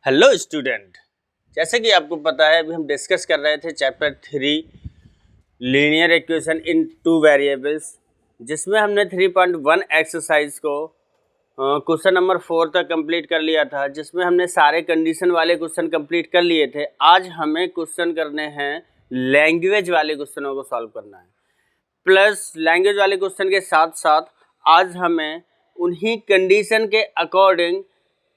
Hello student, जैसे कि आपको पता है अभी हम डिस्कस कर रहे थे chapter 3 linear equation in two variables, जिसमें हमने 3.1 एक्सरसाइज को क्वेश्चन नंबर 4 तक कंप्लीट कर लिया था, जिसमें हमने सारे कंडीशन वाले क्वेश्चन कंप्लीट कर लिए थे। आज हमें क्वेश्चन करने हैं, लैंग्वेज वाले क्वेश्चनों को सॉल्व करना है। प्लस लैंग्वेज वाले क्वेश्चन के साथ साथ आज हमें उन्हीं कंडीशन के अकॉर्डिंग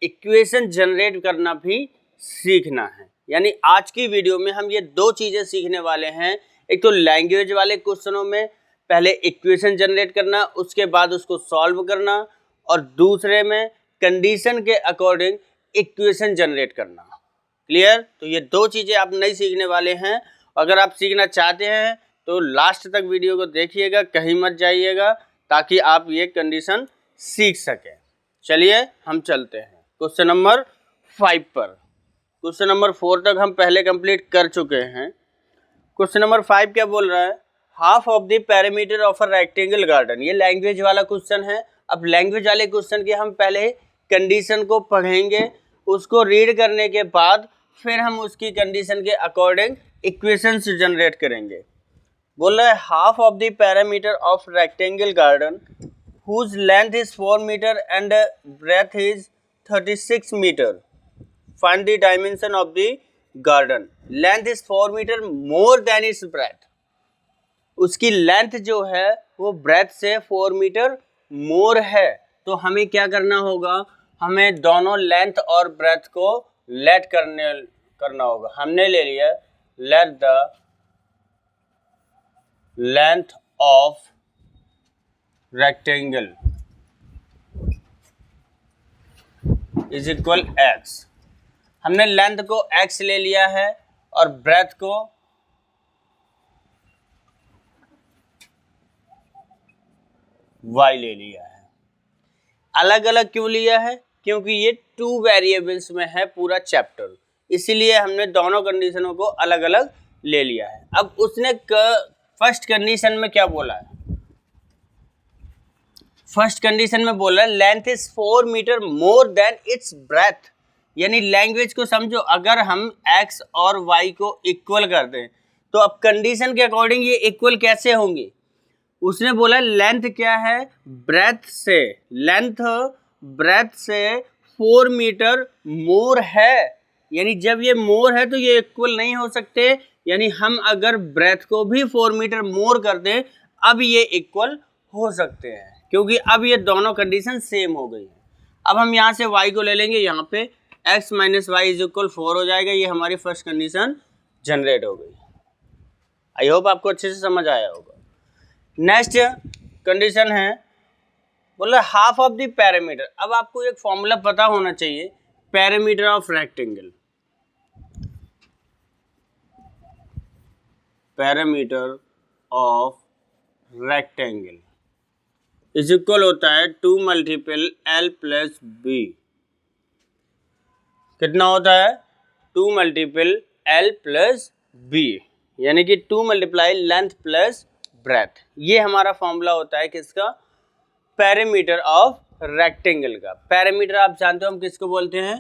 इक्वेशन जनरेट करना भी सीखना है। यानी आज की वीडियो में हम ये दो चीज़ें सीखने वाले हैं। एक तो लैंग्वेज वाले क्वेश्चनों में पहले इक्वेशन जनरेट करना, उसके बाद उसको सॉल्व करना, और दूसरे में कंडीशन के अकॉर्डिंग इक्वेशन जनरेट करना। क्लियर? तो ये दो चीज़ें आप नहीं सीखने वाले हैं। अगर आप सीखना चाहते हैं तो लास्ट तक वीडियो को देखिएगा, कहीं मत जाइएगा, ताकि आप ये कंडीशन सीख सकें। चलिए हम चलते हैं क्वेश्चन नंबर 5 पर। क्वेश्चन नंबर 4 तक हम पहले कंप्लीट कर चुके हैं। क्वेश्चन नंबर 5 क्या बोल रहा है? Half of the parameter of a rectangle garden. ये लैंग्वेज वाला क्वेश्चन है। अब लैंग्वेज वाले क्वेश्चन के हम पहले कंडीशन को पढ़ेंगे, उसको रीड करने के बाद फिर हम उसकी कंडीशन के अकॉर्डिंग इक्वेशंस जनरेट करेंगे। बोल रहा है half of the parameter of rectangle garden whose length is 4 meter and breadth is 36 meter. Find the dimension of the garden. Length is 4 meter more than its breadth. उसकी length जो है वो breath से 4 meter मोर है। तो हमें क्या करना होगा? हमें दोनों लेंथ और ब्रेथ को लेट करना होगा। हमने ले लिया let the length of rectangle is equal x. हमने लेंथ को एक्स ले लिया है और ब्रेथ को वाई ले लिया है। अलग अलग क्यों लिया है? क्योंकि ये 2 वेरिएबल्स में है पूरा चैप्टर, इसीलिए हमने दोनों कंडीशनों को अलग अलग ले लिया है। अब उसने फर्स्ट कंडीशन में क्या बोला है? फर्स्ट कंडीशन में बोल रहा है length is 4 meter more than its breadth. यानी लैंग्वेज को समझो, अगर हम x और y को इक्वल कर दें तो अब कंडीशन के अकॉर्डिंग ये इक्वल कैसे होंगे? उसने बोला लेंथ क्या है? ब्रेथ से, लेंथ ब्रेथ से 4 मीटर मोर है। यानी जब ये मोर है तो ये इक्वल नहीं हो सकते। यानी हम अगर ब्रेथ को भी 4 मीटर मोर कर दें, अब ये इक्वल हो सकते हैं, क्योंकि अब ये दोनों कंडीशन सेम हो गई है। अब हम यहाँ से y को ले लेंगे, यहाँ पे x minus Y is equal 4 हो जाएगा। ये हमारी फर्स्ट कंडीशन जनरेट हो गई। आई होप आपको अच्छे से समझ आया होगा। नेक्स्ट कंडीशन है, बोला हाफ ऑफ द पैरामीटर। अब आपको एक फॉर्मूला पता होना चाहिए, parameter of rectangle. Parameter of rectangle is equal होता है 2 मल्टीपल एल प्लस बी। कितना होता है? 2 मल्टीपल एल प्लस बी, यानी कि 2 मल्टीप्लाई लेंथ प्लस ब्रेथ। ये हमारा फॉर्मूला होता है किसका? पैरामीटर ऑफ रेक्टेंगल का। पैरामीटर आप जानते हो हम किसको बोलते हैं?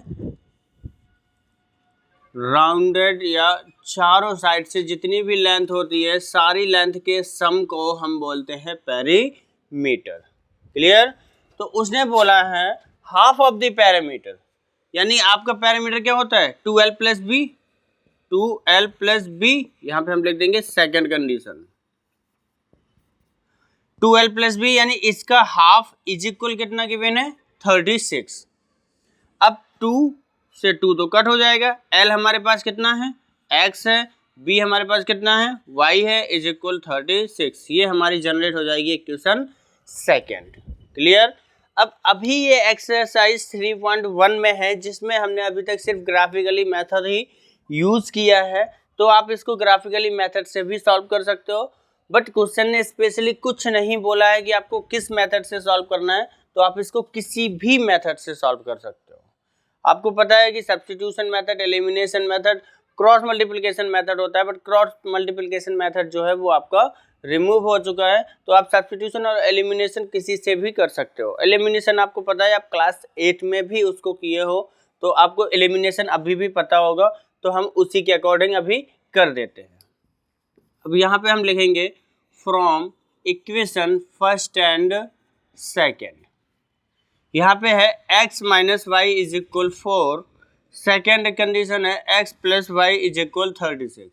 राउंडेड या चारों साइड से जितनी भी लेंथ होती है, सारी लेंथ के सम को हम बोलते हैं पैरामीटर। क्लियर? तो उसने बोला है हाफ ऑफ द पैरामीटर, यानी आपका पैरामीटर क्या होता है? 2l plus B. 2l plus B, यहाँ पे हम लिख देंगे second condition. 2l plus B यानी इसका हाफ इज इक्वल कितना गिवन है? 36। अब 2 से 2 तो कट हो जाएगा। l हमारे पास कितना है? x है। b हमारे पास कितना है? y है, इज इक्वल 36। ये हमारी जनरेट हो जाएगी इक्वेशन सेकेंड। क्लियर? अब अभी ये एक्सरसाइज 3.1 में है, जिसमें हमने अभी तक सिर्फ ग्राफिकली मेथड ही यूज़ किया है। तो आप इसको ग्राफिकली मेथड से भी सॉल्व कर सकते हो, बट क्वेश्चन ने स्पेशली कुछ नहीं बोला है कि आपको किस मेथड से सॉल्व करना है। तो आप इसको किसी भी मेथड से सॉल्व कर सकते हो। आपको पता है कि substitution method, elimination method, cross multiplication method होता है, बट क्रॉस मल्टीप्लिकेशन मेथड जो है वो आपका रिमूव हो चुका है। तो आप सब्स्टिट्यूशन और एलिमिनेशन किसी से भी कर सकते हो। एलिमिनेशन आपको पता है, आप क्लास 8 में भी उसको किए हो, तो आपको एलिमिनेशन अभी भी पता होगा, तो हम उसी के अकॉर्डिंग अभी कर देते हैं। अब यहाँ पे हम लिखेंगे from equation first and second. यहाँ पे है x minus Y is equal 4, second condition है x plus Y is equal 36।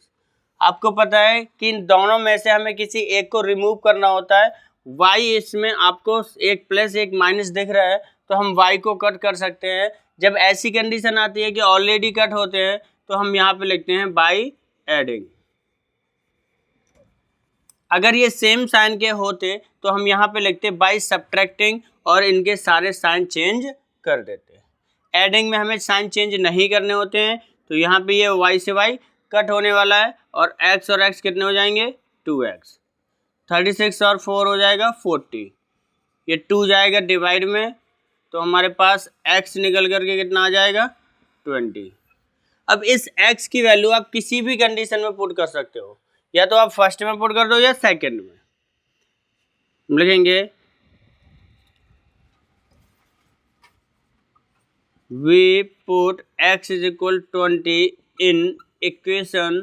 आपको पता है कि इन दोनों में से हमें किसी एक को रिमूव करना होता है। y इसमें आपको एक प्लस एक माइनस दिख रहा है, तो हम y को कट कर सकते हैं। जब ऐसी कंडीशन आती है कि ऑलरेडी कट होते हैं, तो हम यहाँ पे लिखते हैं बाई एडिंग। अगर ये सेम साइन के होते तो हम यहाँ पे लिखते बाई सब्ट्रैक्टिंग और इनके सारे साइन चेंज कर देते। एडिंग में हमें साइन चेंज नहीं करने होते हैं, तो यहाँ पे ये y से y कट होने वाला है और x कितने हो जाएंगे 2x, 36 और 4 हो जाएगा 40, ये 2 जाएगा डिवाइड में, तो हमारे पास x निकल करके कितना आ जाएगा 20। अब इस x की वैल्यू आप किसी भी कंडीशन में पुट कर सकते हो, या तो आप फर्स्ट में पुट कर दो या सेकंड में। हम लिखेंगे we put x is equal 20 in equation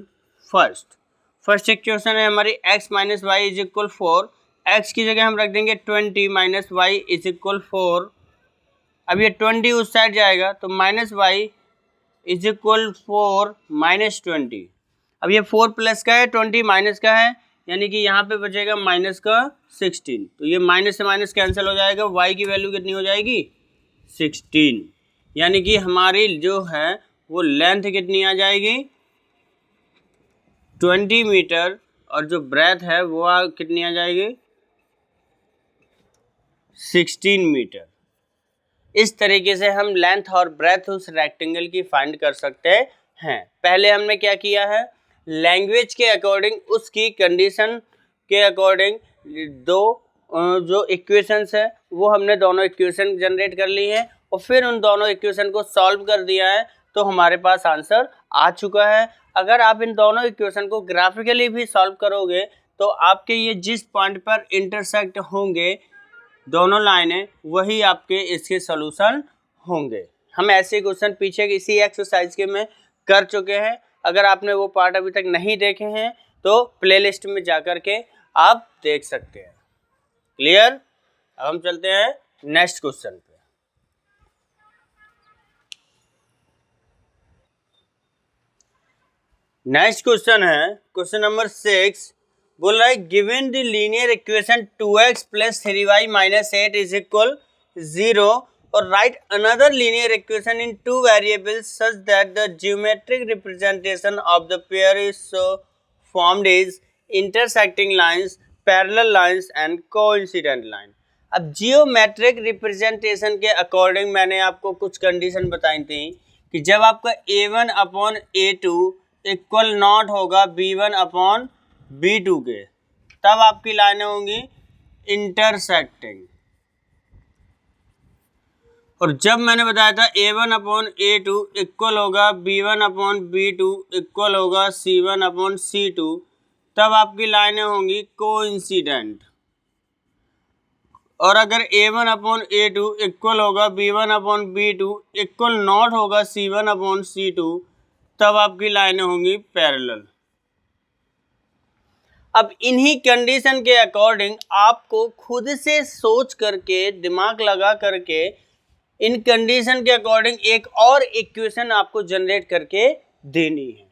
first equation है हमारी x minus Y is equal 4, x की जगह हम रख देंगे 20 माइनस वाई इज इक्वल 4। अब ये 20 उस साइड जाएगा तो minus Y is equal 4 minus 20। अब ये 4 प्लस का है 20 माइनस का है, यानी कि यहाँ पे बचेगा माइनस का 16, तो ये माइनस से माइनस कैंसिल हो जाएगा, y की वैल्यू कितनी हो जाएगी 16, यानी कि हमारी जो है वो लेंथ कितनी आ जाएगी 20 मीटर और जो ब्रेथ है वो कितनी आ जाएगी 16 मीटर। इस तरीके से हम लेंथ और ब्रेथ उस रेक्टेंगल की फाइंड कर सकते हैं। पहले हमने क्या किया है, लैंग्वेज के अकॉर्डिंग उसकी कंडीशन के अकॉर्डिंग दो जो इक्वेशंस है वो हमने दोनों इक्वेशन जनरेट कर ली है और फिर उन दोनों इक्वेशन को सॉल्व कर दिया है, तो हमारे पास आंसर आ चुका है। अगर आप इन दोनों इक्वेशन को ग्राफिकली भी सॉल्व करोगे तो आपके ये जिस पॉइंट पर इंटरसेक्ट होंगे दोनों लाइनें, वही आपके इसके सॉल्यूशन होंगे। हम ऐसे क्वेश्चन पीछे इसी एक्सरसाइज के में कर चुके हैं। अगर आपने वो पार्ट अभी तक नहीं देखे हैं तो प्लेलिस्ट में जाकर के आप देख सकते हैं। क्लियर? अब हम चलते हैं नेक्स्ट क्वेश्चन पे। नेक्स्ट क्वेश्चन है क्वेश्चन नंबर 6। बोल रहा है given the linear equation 2x plus 3y minus 8 is equal 0 और right another linear equation in 2 variables such that the geometric representation of the pair is so formed is intersecting lines, parallel lines and coincident line. अब geometric representation के according मैंने आपको कुछ condition बताई थी कि जब आपका a1 upon a2 equal not होगा b1 अपॉन b2 के, तब आपकी लाइनें होंगी इंटरसेक्टिंग। और जब मैंने बताया था a1 अपॉन a2 इक्वल होगा b1 अपॉन b2 इक्वल होगा c1 अपॉन c2, तब आपकी लाइनें होंगी कोइंसिडेंट। और अगर a1 अपॉन a2 इक्वल होगा b1 upon b2 equal not होगा c1 अपॉन c2, तब आपकी लाइनें होंगी पैरेलल। अब इन्हीं कंडीशन के अकॉर्डिंग आपको खुद से सोच करके दिमाग लगा करके इन कंडीशन के अकॉर्डिंग एक और इक्वेशन आपको जनरेट करके देनी है।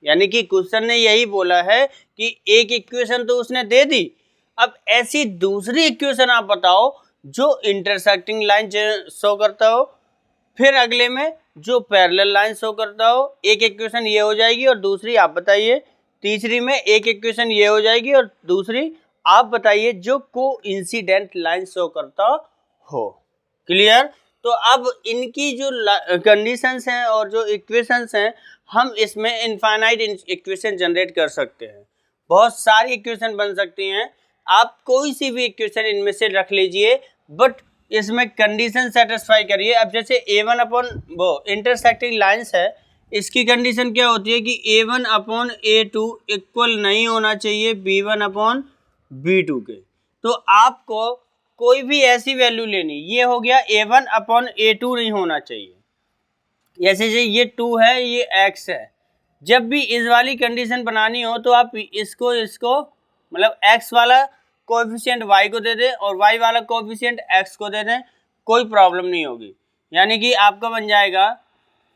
यानी कि क्वेश्चन ने यही बोला है कि एक इक्वेशन तो उसने दे दी, अब ऐसी दूसरी इक्वेशन आप बताओ जो इंटरसेक्टिंग लाइन शो करता हो, फिर अगले में जो पैरेलल लाइन शो करता हो। एक इक्वेशन ये हो जाएगी और दूसरी आप बताइए, तीसरी में एक इक्वेशन ये हो जाएगी और दूसरी आप बताइए जो कोइंसिडेंट लाइन शो करता हो। क्लियर? तो अब इनकी जो कंडीशंस हैं और जो इक्वेशंस हैं, हम इसमें इनफाइनाइट इक्वेशन जनरेट कर सकते हैं। बहुत सारी इक्वेशन बन सकती हैं, आप कोई सी भी इक्वेशन इनमें से रख लीजिए, बट इसमें कंडीशन सेटिस्फाई करिए। अब जैसे a1 अपॉन वो इंटरसेक्टिंग लाइंस है, इसकी कंडीशन क्या होती है कि a1 अपॉन a2 इक्वल नहीं होना चाहिए b1 अपॉन b2 के। तो आपको कोई भी ऐसी वैल्यू लेनी, ये हो गया a1 अपॉन a2 नहीं होना चाहिए, जैसे ये 2 है, ये x है। जब भी इस वाली कंडीशन बनानी हो तो आप इसको मतलब x वाला कोएफिशिएंट y को दे दें और y वाला कोएफिशिएंट x को दे दें, कोई प्रॉब्लम नहीं होगी। यानी कि आपका बन जाएगा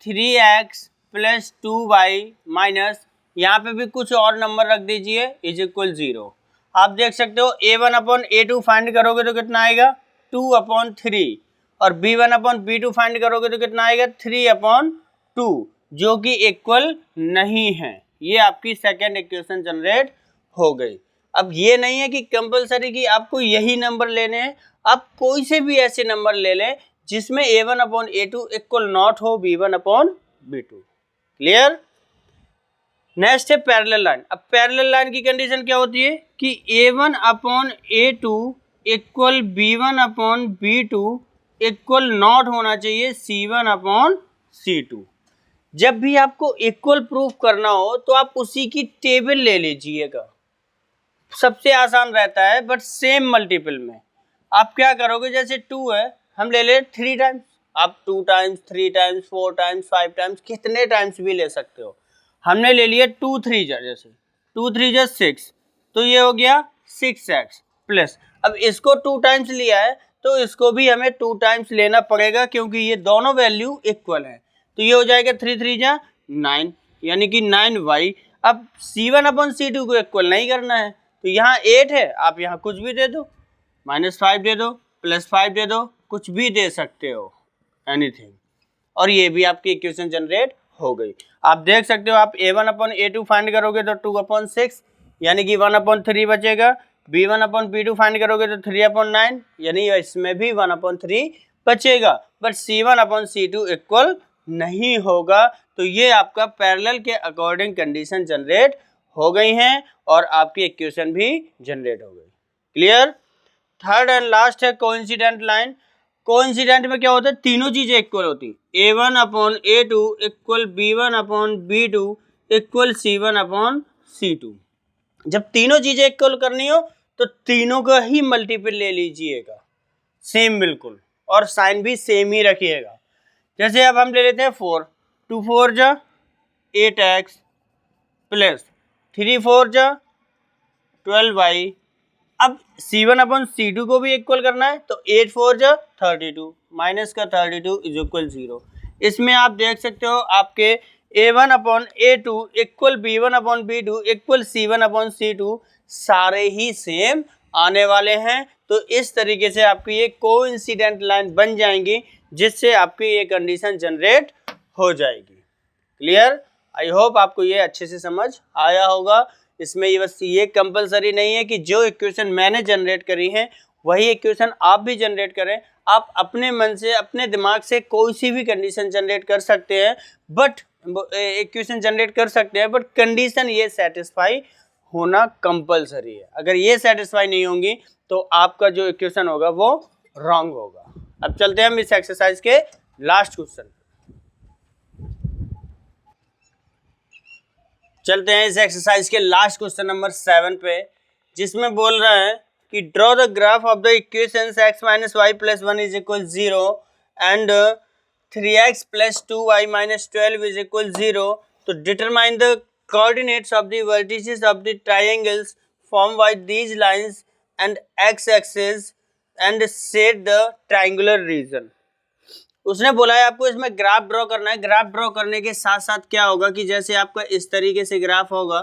3x प्लस 2y माइनस, यहाँ पे भी कुछ और नंबर रख दीजिए, इज इक्वल 0। आप देख सकते हो a1 अपॉन a2 फाइंड करोगे तो कितना आएगा 2/3 और b1/b2 फाइंड करोगे तो कितना आएगा 3/2, जो कि इक्वल नहीं है। ये आपकी सेकेंड इक्वेशन जनरेट हो गई। अब ये नहीं है कि कंपलसरी कि आपको यही नंबर लेने हैं, आप कोई से भी ऐसे नंबर ले लें जिसमें a1/a2 इक्वल नॉट हो b1/b2। क्लियर। नेक्स्ट है पैरेलल लाइन। अब पैरेलल लाइन की कंडीशन क्या होती है कि a1/a2 equal b1/b2 equal not होना चाहिए c1/c2। जब भी आपको इक्वल प्रूफ करना हो तो आप उसी की टेबल ले लीजिएगा, सबसे आसान रहता है। बट सेम मल्टीपल में आप क्या करोगे, जैसे 2 है, हम ले ले 3 टाइम्स, आप 2 टाइम्स 3 टाइम्स 4 टाइम्स 5 टाइम्स कितने टाइम्स भी ले सकते हो। हमने ले लिया 2 3 जा, जैसे 2 3 जा 6, तो ये हो गया 6x प्लस। अब इसको 2 टाइम्स लिया है तो इसको भी हमें 2 टाइम्स लेना पड़ेगा क्योंकि ये दोनों वैल्यू इक्वल है। तो ये हो जाएगा 3 3 जा 9, यानी कि 9y। अब c1/c2 को इक्वल नहीं करना है तो यहाँ 8 है, आप यहाँ कुछ भी दे दो, -5 दे दो, +5 दे दो, कुछ भी दे सकते हो, एनीथिंग, और ये भी आपकी इक्वेशन जनरेट हो गई। आप देख सकते हो, आप a1/a2 फाइंड करोगे तो 2/6 यानी कि 1/3 बचेगा, b1/b2 फाइंड करोगे तो 3/9 यानी इसमें भी 1/3 बचेगा, बट c1/c2 इक्वल नहीं होगा। तो ये आपका पैरेलल के अकॉर्डिंग कंडीशन जनरेट हो गई हैं और आपकी इक्वेशन भी जनरेट हो गई। क्लियर। थर्ड एंड लास्ट है कोइंसिडेंट लाइन। कोइंसिडेंट में क्या होता है, तीनों चीजें इक्वल होती, a1/a2 equal b1/b2 equal c1/c2। जब तीनों चीजें इक्वल करनी हो तो तीनों का ही मल्टीपल ले लीजिएगा, सेम बिल्कुल, और साइन भी सेम ही रखिएगा। जैसे अब हम ले लेते हैं 4, 2 4 जा 8x प्लस 3 4 जा 12y। अब c1/c2 को भी इक्वल करना है तो 8 4 जा 32 माइनस का 32 इज इक्वल 0। इसमें आप देख सकते हो आपके a1/a2 equal b1/b2 equal c1/c2 सारे ही सेम आने वाले हैं। तो इस तरीके से आपकी ये कोइंसिडेंट लाइन बन जाएंगी जिससे आपकी ये कंडीशन जनरेट हो जाएगी। क्लियर। आई होप आपको ये अच्छे से समझ आया होगा। इसमें ये बस ये कंपलसरी नहीं है कि जो इक्वेशन मैंने जनरेट करी है वही इक्वेशन आप भी जनरेट करें। आप अपने मन से अपने दिमाग से कोई सी भी कंडीशन जनरेट कर सकते हैं, बट इक्वेशन जनरेट कर सकते हैं, बट कंडीशन ये सेटिस्फाई होना कंपलसरी है। अगर ये सेटिस्फाई नहीं होंगी तो आपका जो इक्वेशन होगा वो रॉन्ग होगा। अब चलते हैं हम इस एक्सरसाइज के लास्ट क्वेश्चन, चलते हैं इस एक्सरसाइज के लास्ट क्वेश्चन नंबर 7 पे, जिसमें बोल रहा है कि draw the graph of the equations x - y + 1 is equal 0 and 3x + 2y - 12 is equal 0। तो determine the coordinates of the vertices of the triangles formed by these lines and x-axis and set the triangular region। उसने बोला है आपको इसमें graph draw करना है। Graph draw करने के साथ साथ क्या होगा कि जैसे आपका इस तरीके से ग्राफ होगा,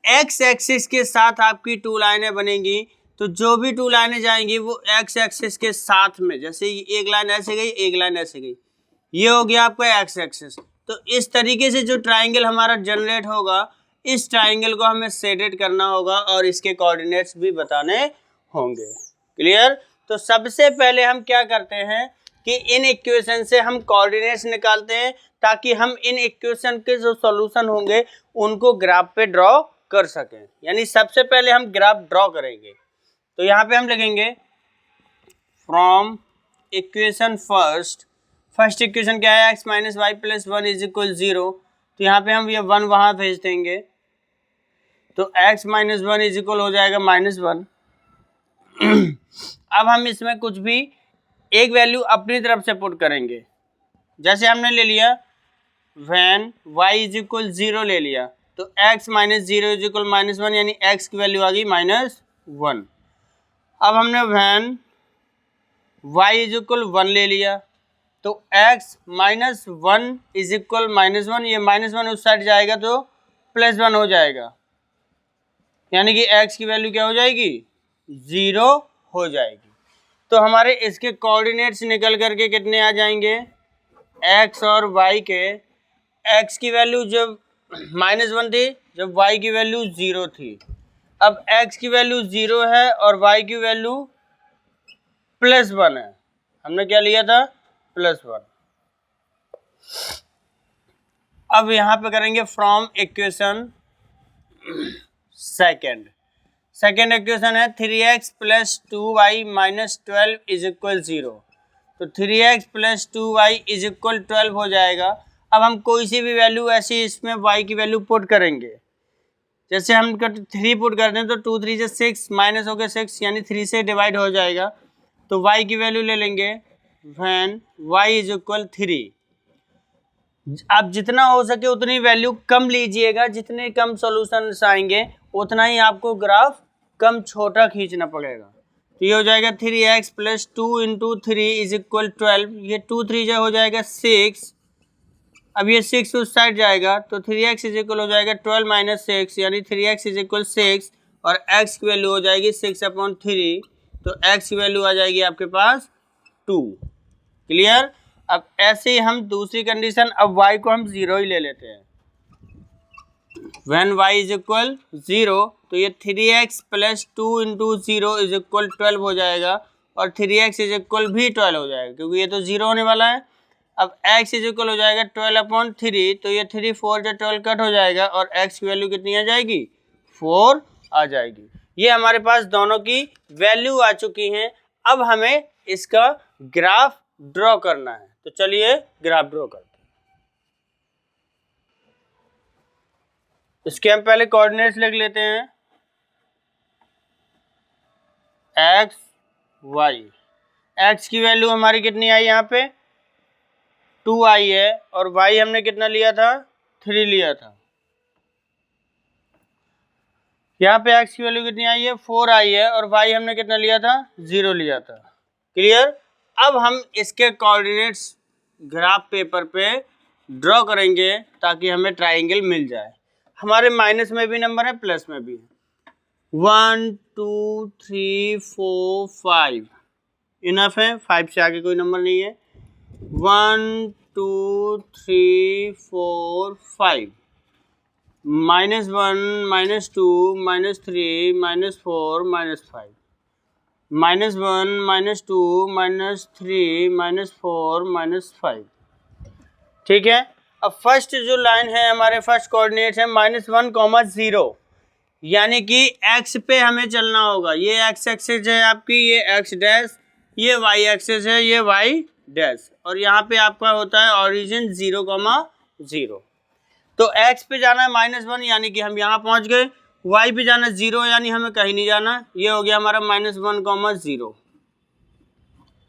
एक्स एक्सिस के साथ आपकी 2 लाइनें बनेंगी, तो जो भी 2 लाइनें जाएंगी वो एक्स एक्सिस के साथ में, जैसे एक लाइन ऐसे गई एक लाइन ऐसे गई, ये हो गया आपका एक्स एक्सिस। तो इस तरीके से जो ट्राइंगल हमारा जनरेट होगा, इस ट्राइंगल को हमें सेटेड करना होगा और इसके कोऑर्डिनेट्स भी बताने होंगे। क्लियर। तो सबसे पहले हम क्या करते हैं कि इन इक्वेशन से हम कोऑर्डिनेट्स निकालते हैं ताकि हम इन इक्वेशन के जो सॉल्यूशन होंगे उनको ग्राफ पे ड्रॉ कर सकें। यानी सबसे पहले हम ग्राफ ड्रॉ करेंगे। तो यहाँ पे हम लिखेंगे फ्रॉम इक्वेशन फर्स्ट इक्वेशन क्या है, x - y + 1 इज इक्वल 0। तो यहाँ पे हम ये 1 वहाँ भेज देंगे, तो x - 1 इज इक्वल हो जाएगा -1। अब हम इसमें कुछ भी एक वैल्यू अपनी तरफ से पुट करेंगे। जैसे हमने ले लिया व्हेन y इज इक्वल 0 ले लिया तो x माइनस 0 इज इक्वल -1 यानी x की वैल्यू आ गई -1। अब हमने व्हेन y इज इक्वल 1 ले लिया तो x -1 इज इक्वल -1, ये -1 उस साइड जाएगा तो +1 हो जाएगा, यानी कि x की वैल्यू क्या हो जाएगी 0 हो जाएगी। तो हमारे इसके कोऑर्डिनेट्स निकल करके कितने आ जाएंगे, x और y के, x की वैल्यू जब -1 थी, जब y की वैल्यू 0 थी। अब x की वैल्यू 0 है और y की वैल्यू +1 है, हमने क्या लिया था +1। अब यहाँ पे करेंगे फ्रॉम इक्वेशन सेकेंड इक्वेशन है 3x + 2y - 12 इज इक्वल 0। तो 3x + 2y इज इक्वल 12 हो जाएगा। अब हम कोई सी भी वैल्यू ऐसी इसमें y की वैल्यू पुट करेंगे, जैसे हम 3 पुट करते हैं तो 2 3 से 6 माइनस हो गया 6 यानी 3 से डिवाइड हो जाएगा। तो y की वैल्यू ले लेंगे व्हेन y इज इक्वल 3। आप जितना हो सके उतनी वैल्यू कम लीजिएगा, जितने कम सॉल्यूशन आएंगे उतना ही आपको ग्राफ कम छोटा खींचना पड़ेगा। तो ये हो जाएगा 3x + 2 × 3 इज इक्वल 12, ये 2 3 जो हो जाएगा 6। अब ये 6 उस साइड जाएगा तो 3x इज इक्वल हो जाएगा 12 - 6 यानी 3x इज इक्वल 6 और x की वैल्यू हो जाएगी 6/3, तो x की वैल्यू आ जाएगी आपके पास 2। क्लियर। अब ऐसे ही हम दूसरी कंडीशन, अब y को हम 0 ही ले लेते हैं। व्हेन y इज इक्वल 0 तो ये 3x + 2 × 0 इज इक्वल 12 हो जाएगा और 3x इज इक्वल भी 12 हो जाएगा क्योंकि ये तो 0 होने वाला है। अब x इज इक्वल हो जाएगा 12/3, तो ये 3 4 से 12 कट हो जाएगा और x की वैल्यू कितनी आ जाएगी 4 आ जाएगी। ये हमारे पास दोनों की वैल्यू आ चुकी हैं। अब हमें इसका ग्राफ ड्रॉ करना है, तो चलिए ग्राफ ड्रॉ करते हैं। इसके हम पहले कोऑर्डिनेट्स लिख लेते हैं, x y। x की वैल्यू हमारी कितनी आई यहाँ पे 2 आई है और y हमने कितना लिया था 3 लिया था। यहाँ पे x की वैल्यू कितनी आई है 4 आई है और y हमने कितना लिया था 0 लिया था। क्लियर। अब हम इसके कोऑर्डिनेट्स ग्राफ पेपर पे ड्रॉ करेंगे ताकि हमें ट्राइंगल मिल जाए। हमारे माइनस में भी नंबर है, प्लस में भी है। 1 2 3 4 5 इनफ है, 5 से आगे कोई नंबर नहीं है। 1 2 3 4 5 -1 -2 -3 -4 -5 -1 -2 -3 -4 -5। ठीक है। अब फर्स्ट जो लाइन है हमारे फर्स्ट कोऑर्डिनेट है -1, 0, यानी कि x पे हमें चलना होगा। ये x एक्सिस है आपकी, ये x डैश, ये y एक्सिस है, ये y डैश, और यहाँ पे आपका होता है ओरिजिन 0, 0। तो x पे जाना है -1 यानी कि हम यहाँ पहुँच गए, y पे जाना 0 यानी हमें कहीं नहीं जाना। ये हो गया हमारा -1, 0।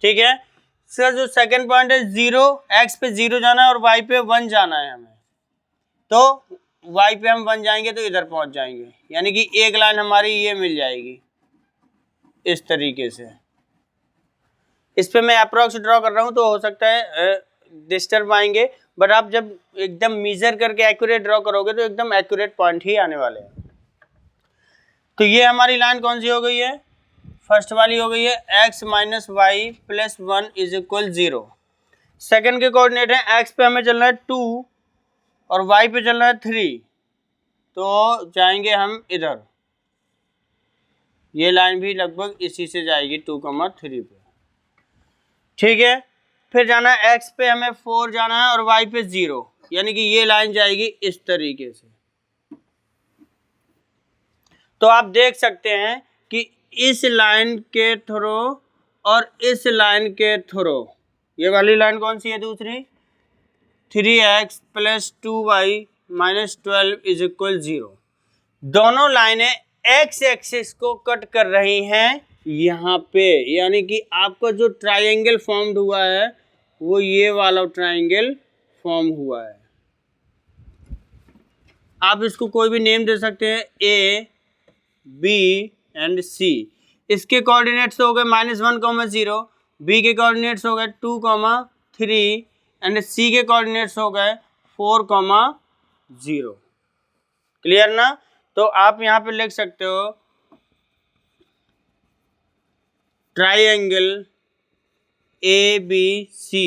ठीक है। सर जो सेकंड पॉइंट है 0, x पे 0 जाना है और y पे 1 जाना है हमें, तो y पे हम 1 जाएंगे तो इधर पहुंच जाएंगे, यानी कि एक लाइन हमारी ये मिल जाएगी इस तरीके से। इस पे मैं अप्रॉक्स ड्रॉ कर रहा हूँ तो हो सकता है डिस्टर्ब आएंगे, बट आप जब एकदम मेजर करके एक्यूरेट ड्रॉ करोगे तो एकदम एक्यूरेट पॉइंट ही आने वाले हैं। तो ये हमारी लाइन कौन सी हो गई है, फर्स्ट वाली हो गई है x - y + 1 is equal 0। Second के कोऑर्डिनेट है x पे हमें चलना है 2 और y पे चलना है 3, तो जाएंगे हम इधर। ये लाइन भी लगभग इसी से जाएगी 2, 3 पे। ठीक है। फिर जाना है x पे हमें 4 जाना है और y पे 0, यानी कि ये लाइन जाएगी इस तरीके से। तो आप देख सकते हैं कि इस लाइन के थ्रू और इस लाइन के थ्रू, ये वाली लाइन कौन सी है दूसरी, 3x + 2y - 12 इज इक्वल 0। दोनों लाइनें x एक्सिस को कट कर रही हैं यहाँ पे, यानी कि आपका जो ट्राइंगल फॉर्म्ड हुआ है वो ये वाला ट्राइंगल फॉर्म हुआ है। आप इसको कोई भी नेम दे सकते हैं, ए बी एंड सी। इसके कोऑर्डिनेट्स हो गए -1, 0, बी के कोऑर्डिनेट्स हो गए 2, 3 एंड सी के कोऑर्डिनेट्स हो गए 4, 0। क्लियर ना? तो आप यहाँ पे लिख सकते हो triangle ABC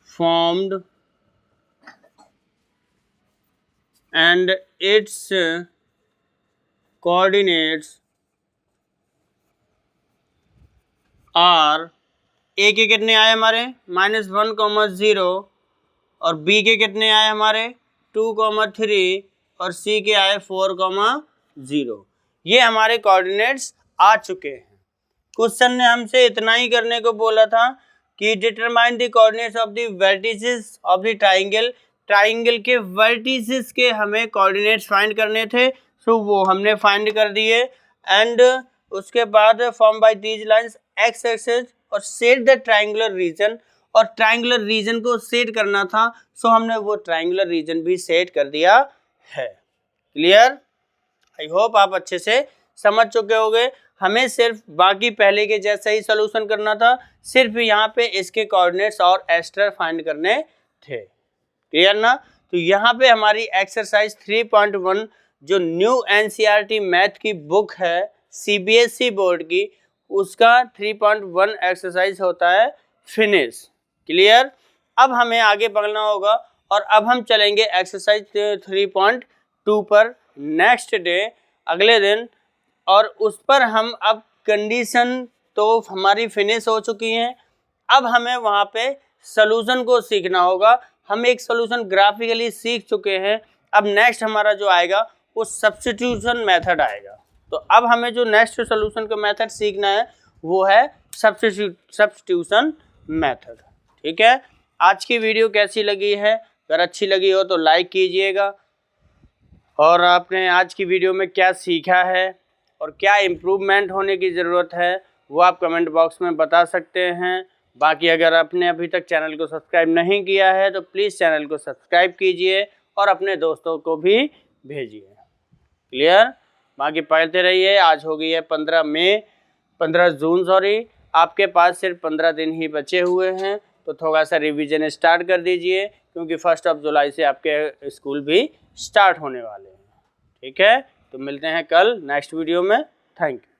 formed and its coordinates are, ए के कितने आए हमारे -1, 0 और बी के कितने आए हमारे 2, 3 और सी के आए 4, 0। ये हमारे कोऑर्डिनेट्स आ चुके हैं। क्वेश्चन ने हमसे इतना ही करने को बोला था कि determine the coordinates of the vertices of the triangle. Triangle के वर्टिसेस के हमें कोऑर्डिनेट्स फाइंड करने थे, सो वो हमने फाइंड कर दिए। एंड उसके बाद form by these lines x axis और सेट द ट्राइंगुलर रीजन, और ट्राइंगुलर रीजन को सेट करना था, सो हमने वो ट्राइंगुलर रीजन भी सेट कर दिया है। क्लियर? आई होप आप अच्छे से समझ चुके होंगे। हमें सिर्फ बाकी पहले के जैसा ही सोल्यूशन करना था, सिर्फ यहाँ पे इसके कोऑर्डिनेट्स और एस्टर फाइंड करने थे। क्लियर ना? तो यहाँ पे हमारी एक्सरसाइज 3.1 जो न्यू NCERT मैथ की बुक है CBSE बोर्ड की, उसका 3.1 एक्सरसाइज होता है फिनिश। क्लियर? अब हमें आगे बढ़ना होगा और अब हम चलेंगे एक्सरसाइज 3.2 पर नेक्स्ट डे, अगले दिन, और उस पर हम अब कंडीशन तो हमारी फिनिश हो चुकी हैं। अब हमें वहाँ पे सॉल्यूशन को सीखना होगा। हम एक सॉल्यूशन ग्राफिकली सीख चुके हैं। अब नेक्स्ट हमारा जो आएगा वो सब्स्टिट्यूशन मेथड आएगा। तो अब हमें जो नेक्स्ट सॉल्यूशन का मेथड सीखना है वो है सब्स्टिट्यूशन मेथड। ठीक है? आज की वीडियो कैसी लगी है? अगर अच्छी लगी हो तो लाइक कीजिएगा, और आपने आज की वीडियो में क्या सीखा है और क्या इम्प्रूवमेंट होने की ज़रूरत है वो आप कमेंट बॉक्स में बता सकते हैं। बाकी अगर आपने अभी तक चैनल को सब्सक्राइब नहीं किया है तो प्लीज़ चैनल को सब्सक्राइब कीजिए और अपने दोस्तों को भी भेजिए। क्लियर? बाकी पढ़ते रहिए। आज हो गई है 15 जून सॉरी। आपके पास सिर्फ 15 दिन ही बचे हुए हैं, तो थोड़ा सा रिवीजन स्टार्ट कर दीजिए, क्योंकि 1 जुलाई से आपके स्कूल भी स्टार्ट होने वाले हैं। ठीक है? तो मिलते हैं कल नेक्स्ट वीडियो में। Thank you.